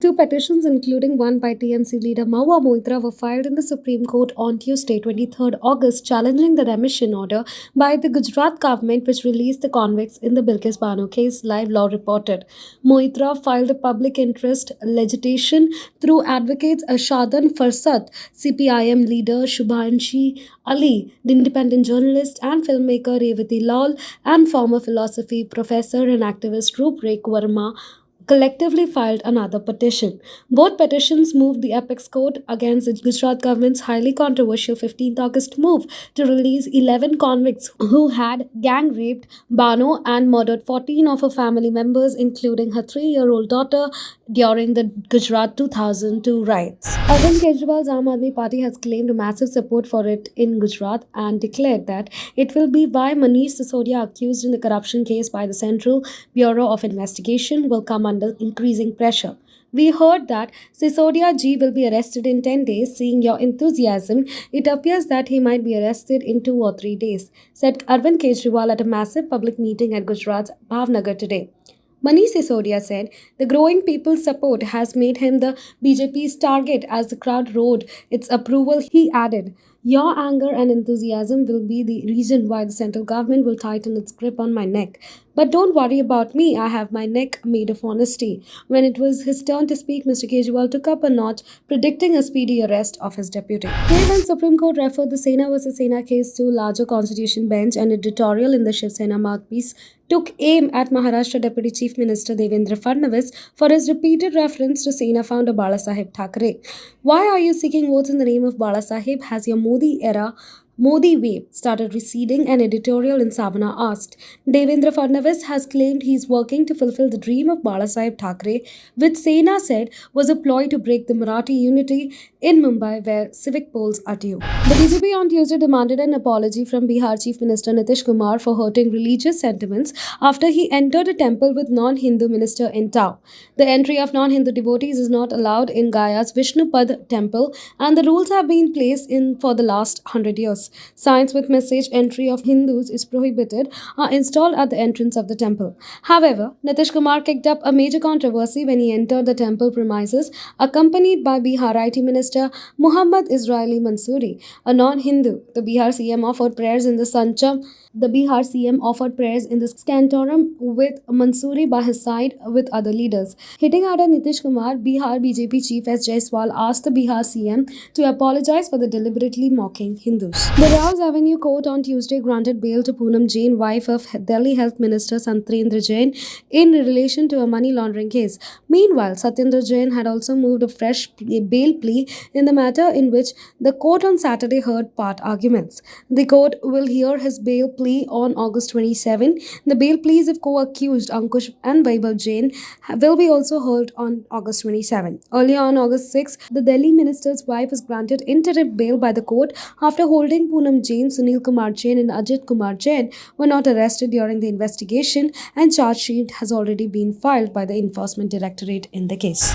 Two petitions, including one by TMC leader Mahua Moitra, were filed in the Supreme Court on Tuesday, 23rd August, challenging the remission order by the Gujarat government, which released the convicts in the Bilkis Bano case, Live Law reported. Moitra filed a public interest litigation through advocates Ashadan Farsad, CPIM leader Shubhanshi Ali, the independent journalist and filmmaker Revati Lal, and former philosophy professor and activist Ruprik Verma collectively filed another petition. Both petitions moved the apex court against the Gujarat government's highly controversial 15th August move to release 11 convicts who had gang raped Bano and murdered 14 of her family members, including her 3-year-old daughter, during the Gujarat 2002 riots. Arvind Kejriwal's Aam Aadmi Party has claimed massive support for it in Gujarat and declared that it will be why Manish Sisodia, accused in the corruption case by the Central Bureau of Investigation, will come under increasing pressure. We heard that Sisodia ji will be arrested in 10 days. Seeing your enthusiasm, it appears that he might be arrested in 2 or 3 days, said Arvind Kejriwal at a massive public meeting at Gujarat's Bhavnagar today. Manish Sisodia said the growing people's support has made him the BJP's target as the crowd roared its approval. He added, "Your anger and enthusiasm will be the reason why the central government will tighten its grip on my neck. But don't worry about me, I have my neck made of honesty." When it was his turn to speak, Mr. Kejriwal took up a notch, predicting a speedy arrest of his deputy. Here, when Supreme Court referred the Sena vs. Sena case to larger constitution bench, an editorial in the Shiv Sena mouthpiece took aim at Maharashtra Deputy Chief Minister Devendra Fadnavis for his repeated reference to Sena founder Balasaheb Thackeray. Why are you seeking votes in the name of Balasaheb? Has your Modi wave started receding? An editorial in Savana asked. Devendra Fadnavis has claimed he is working to fulfill the dream of Balasaheb Thackeray, which Sena said was a ploy to break the Marathi unity in Mumbai, where civic polls are due. The BJP on Tuesday demanded an apology from Bihar Chief Minister Nitish Kumar for hurting religious sentiments after he entered a temple with non-Hindu minister in tow. The entry of non-Hindu devotees is not allowed in Gaya's Vishnupad temple, and the rules have been placed in for the last 100 years. Signs with message "Entry of Hindus is prohibited" are installed at the entrance of the temple. However, Nitish Kumar kicked up a major controversy when he entered the temple premises, accompanied by Bihar IT Minister Muhammad Israeli Mansoori, a non-Hindu. The Bihar CM offered prayers in the Sancham. The Bihar CM offered prayers in the Scantorum with Mansoori by his side with other leaders. Hitting out at Nitish Kumar, Bihar BJP Chief S. Jaiswal asked the Bihar CM to apologize for the deliberately mocking Hindus. The Rouse Avenue Court on Tuesday granted bail to Poonam Jain, wife of Delhi Health Minister Satyendra Jain, in relation to a money laundering case. Meanwhile, Satyendra Jain had also moved a fresh bail plea in the matter, in which the court on Saturday heard part arguments. The court will hear his bail plea on August 27. The bail pleas of co-accused Ankush and Vaibhav Jain will be also heard on August 27. Earlier on August 6, the Delhi minister's wife was granted interim bail by the court after holding Poonam Jain, Sunil Kumar Jain and Ajit Kumar Jain were not arrested during the investigation, and charge sheet has already been filed by the Enforcement Directorate in the case.